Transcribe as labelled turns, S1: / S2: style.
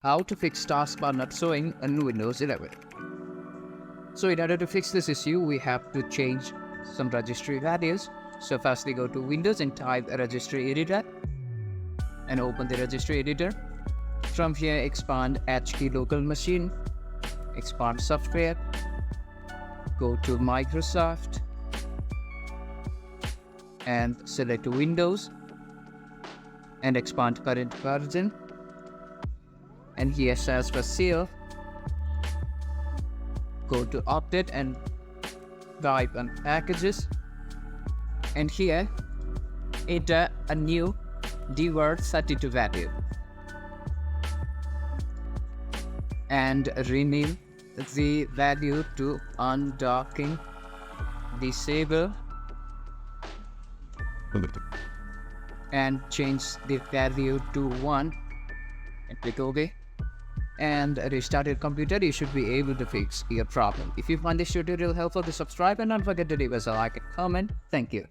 S1: How to fix taskbar not showing in Windows 11. So in order to fix this issue, we have to change some registry values. So firstly go to Windows and type a registry editor and open the registry editor. From here expand HKey local machine, expand software, go to Microsoft and select Windows and expand current version. And here search for save, go to update and type on packages, and here enter a new dword32 value and rename the value to undocking disable and change the value to 1 and click OK. And restart your computer. You should be able to fix your problem. If you find this tutorial helpful, subscribe and don't forget to leave us a like and comment. Thank you.